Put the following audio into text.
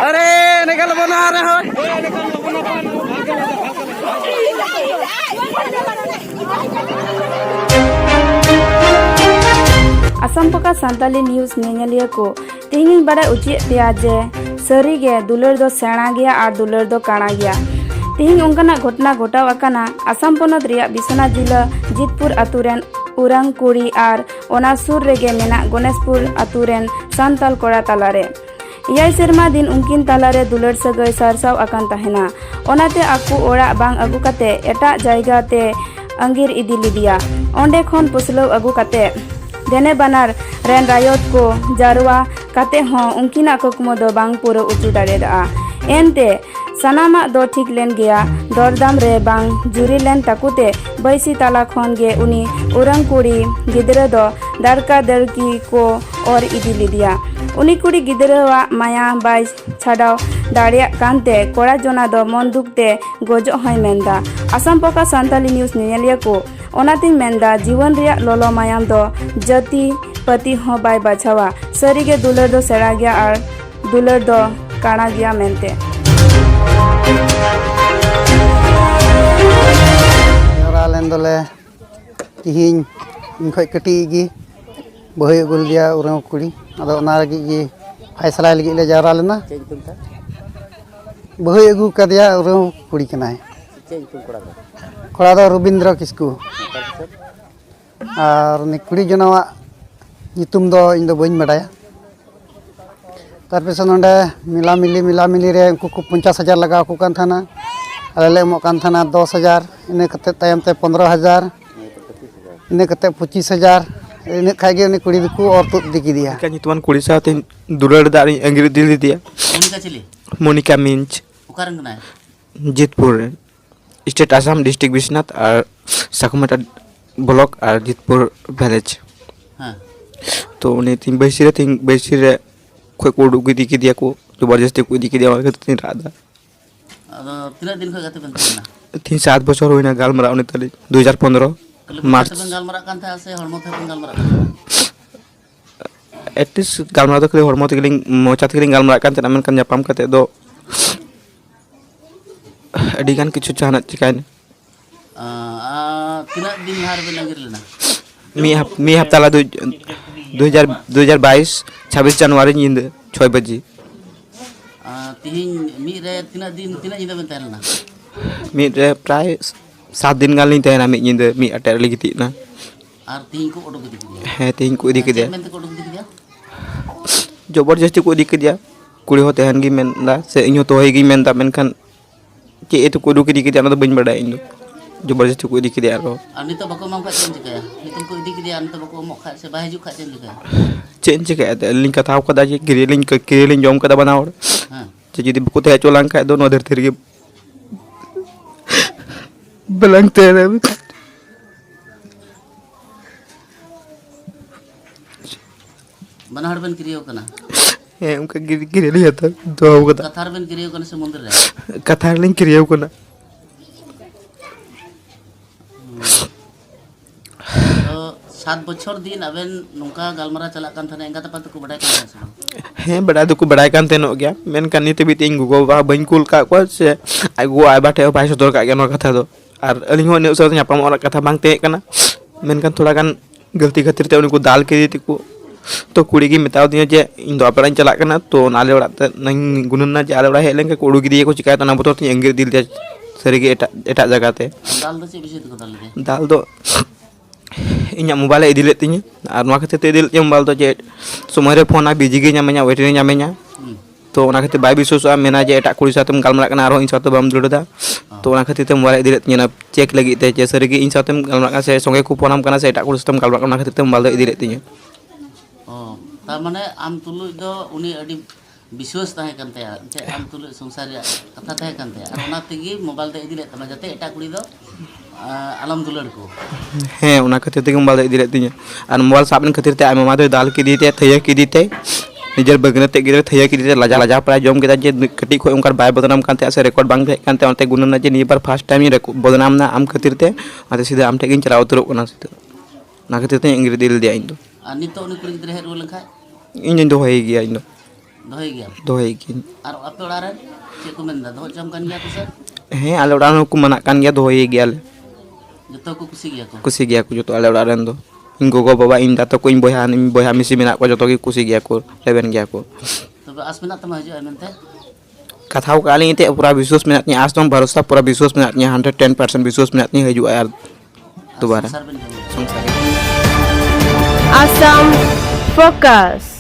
अरे निकल बना रहे हो असम पका सांताली न्यूज नेलिया को तेहिं बड़ा उचित पेया जे सरी गे दुलर दो सेना गया और दुलर दो काना गया। तेहिं उनकाना घटना घटाव अकाना असम पोनोत रिया बिश्वनाथ जिला जितपुर अतुरेन उरांग कुड़ी और ओना सुर रेगे मेना गणेशपुर अतुरेन सांताल कोड़ा तालारे इयाय सेरमा दिन उनकिन तालारे दुलर सगै सारसाव अकान तहेना ओनाते आकु ओड़ा बांग अगु कते एटा जायगा ते अंगीर इदी लिदिया ओंडे खन पुसलव अगु कते देने बनार रेन रायत को जारवा कते हों उनकिना कुकमो दो बांग पूरा उचू दाड़ेदा एनते सनामा दो ठीक लेन गया दरदाम रे बांग जुरी लेन ताकुते बैसी ताला खन गे उनी उरंग कुड़ी गिदरे दो दरका दरकी को और इदी लिदिया उनी कुड़ी गिदरेवा माया बाई छाड़ाव दाड़िया कानते कोड़ा जोना दो मन दुखते गोजो होय मेंदा असम पका सांताली न्यूज नेलिया को ओनाती मेंदा जीवन रिया लोलो मायाम दो जति पति हो बाय बाछावा सरीगे दुलर दो सेड़ा गया और दुलर दो काना गया मेंते लेंदोले तिहिन इनखय कटिगी बहय गुल गया उरंग कुड़ी अदो ओना लगी गी फैसला लगी ले जावरा लेना बहय अगु कदिया उरंग कुड़ी कनाय कोड़ा दो रविंद्र किस्कू और नि कुड़ी जनावा नितुम दो इन दो बइन बडाया तारपिस नोंडे मिला मिली रे उनको 50,000 लगाव को कान थाना अले एमो कान थाना 10,000 इने कते तायम ते 15,000 इने कते 25,000 इने खागे उनी कुड़ी दिकू और तुत दिकी दिया का नितवन कुड़ी साथे दुलर दारी अंगीर दिल दिया मोनिका चिली मोनिका मिंच उकारंग ना जितपुर स्टेट आसाम डिस्ट्रिक्ट विश्वनाथ और साकुमाटा ब्लॉक और जितपुर विलेज हां तो उन्हें तीन बैसी रे कोई कोड उगी दिया को जबरदस्ती को दिकी दिया और तीन रात तीन दिन खो गते बनना 3-7 बछर होइना गालमरा उनी तले 2015 मार्च गालमरा कान था से हरमो थे गालमरा एटलिस्ट गालमरा तो करे हरमो तकलिंग मोचा तकलिंग गालमरा कान तना मेनकान जापाम कते दो अडी गान किछु चाहना चिकाइन तीन दिन हार बे नगिर लेना मी हफ्ता 2022 26 जनवरी नींद 6 बजे तिहिन मी रे तीन दिन तीन जिंदा बन तहलना मी रे प्राय 7 दिन गाल नहीं तहना मी नींद मी अटेर लिगिति ना और तिहिन को ओडो गति दिया है तिहिन को दिक दिया मेंते को ओडो गति दिया जबरदस्ती को दिक दिया कुड़ी हो तहन गी मेनदा से इयो तो होगी मेनदा मेनखान के एतो को दुक दिक दिया ना तो बइन बडा इन जबरदस्ती को दिक दिया रो और नितो बको माम का चेंज कया नितो को दिक दिया नितो बको मो खा से बाहे जु खा चेंज कया चेंज कया लिंक कथा कदा जे गिरेलिंग जम कदा बनाव हां jadi buku teh colang kayak dono dari tergi belang teh mana har ben kiriyo kana उनका गिरे लिया था दो कथा कथार ben kiriyo kana समुद्र रे कथार लिंग करियो कोना तो 7 बछर दिन अबेन नोंका गालमरा चला कान थाने एंगा तपा को बडाय कान से हैं बड़ा दुको बड़ाई कान तेनो गया मेन कान नीते बीते इंगु गो बा बंकुल का को से आई गो आई बाटे भाई सदर का गया नो कथा दो और अलिंग हो ने उसर न्यापाम और कथा बांग ते कना मेन कान थोड़ा कान गलती खातिर ते उनको दाल के दी को तो कुड़ी की मिताव दिया जे इन दो अपरान चला कना तो नाले ओड़ा नंग गुनना जे आले ओड़ा हेलें के कोड़ू की दिए को चिकाय तना बतो ती अंगीर दिल दे सरी के एटा जगह ते दाल दो से बिसे को दाल दो इन्या mobile इदी लेतिnya ar noa khate te idil mobail do je somare phone a busy ge nyamenya waiting nyamenya to ona khate bai bisos a mena je eta kuri satem galmara kana aro in sato bam duda to ona khate te mobail idil letinya na check lagi te je sari ge in satem galmara kana se songe ku phone am kana se eta kuri satem galmara kana khate te mobail do idil letinya oh tar mane am tulu do uni adi विश्वास तहे कानते जे आम तुल संसार कथा तहे कानते और ओना तेगी mobile दे इदिले तमा जते एटा कुड़ी दो आलम दुलर को हे ओना खातिर ते मोबाइल दे इदिले तिnya और मोबाइल साबन खातिर ते आय मामा दो दाल की दीते थैया की दीते निजर बगने ते गिरे थैया की दीते लाजा प्राय जम केदा जे कटी खो उनकर बाय बदनाम कानते से रिकॉर्ड बांग थे कानते ओनते गुनना जे निबार फर्स्ट टाइम बदनाम ना आम खातिर ते आते सीधा आम ठेगिन चला उतरो कोना सीधा ना खातिर ते इंग्री दिल दिया इन दो नितो उनी कुड़ी गिरे हेरो लखा ᱤᱧ ᱫᱚᱧ ᱫᱚᱦᱚᱭ ᱜᱮᱭᱟ, ᱤᱧ ᱫᱚ दोहे गया ᱫᱚᱦᱚᱭ ᱜᱤᱭᱟᱹᱧ। और आपे ओड़ा रे चेक को मेंदा दोहो चम कान गया को सर ᱦᱮᱸ ᱟᱞᱮ ᱚᱲᱟᱜ ᱨᱮᱦᱚᱸ ᱠᱚ ᱢᱟᱱᱟᱜ ᱠᱟᱱ ᱜᱮᱭᱟ, ᱫᱚᱦᱚᱭ ᱜᱮᱭᱟᱞᱮ। जतो को खुशी गया को ᱠᱩᱥᱤ ᱜᱮᱭᱟ ᱠᱚ ᱡᱚᱛᱚ ᱟᱞᱮ ᱚᱲᱟᱜ ᱨᱮᱱ ᱫᱚ। ᱤᱧ ᱜᱚᱜᱚ ᱵᱟᱵᱟ ᱤᱧ ᱫᱟᱫᱟ ᱛᱟᱠᱚ ᱤᱧ ᱵᱚᱭᱦᱟ ᱢᱤᱥᱤ ᱢᱮᱱᱟᱜ ᱠᱚᱣᱟ, ᱡᱚᱛᱚ ᱜᱮ ᱠᱩᱥᱤ ᱜᱮᱭᱟ ᱠᱚ, ᱨᱮᱵᱮᱱ ᱜᱮᱭᱟ ᱠᱚ। तबे आस मेना तमा हजो मेनते ᱠᱟᱛᱷᱟᱣ ᱠᱟᱜ ᱟᱹᱞᱤᱧ ᱮᱱᱛᱮᱫ ᱯᱩᱨᱟ ᱵᱤᱥᱣᱟᱥ ᱢᱮᱱᱟᱜ ᱛᱤᱧᱟ, ᱟᱸᱥ ᱫᱚ ᱵᱷᱚᱨᱥᱟ ᱯᱩᱨᱟ ᱵᱤᱥᱣᱟᱥ ᱢᱮᱱᱟᱜ ᱛᱤᱧᱟ, 110% ᱵᱤᱥᱣᱟᱥ ᱢᱮᱱᱟᱜ ᱛᱤᱧᱟ ᱦᱤᱡᱩᱜᱼᱟ ᱟᱨ दोबारा संसार बन जाओ संसार। Assam Focus.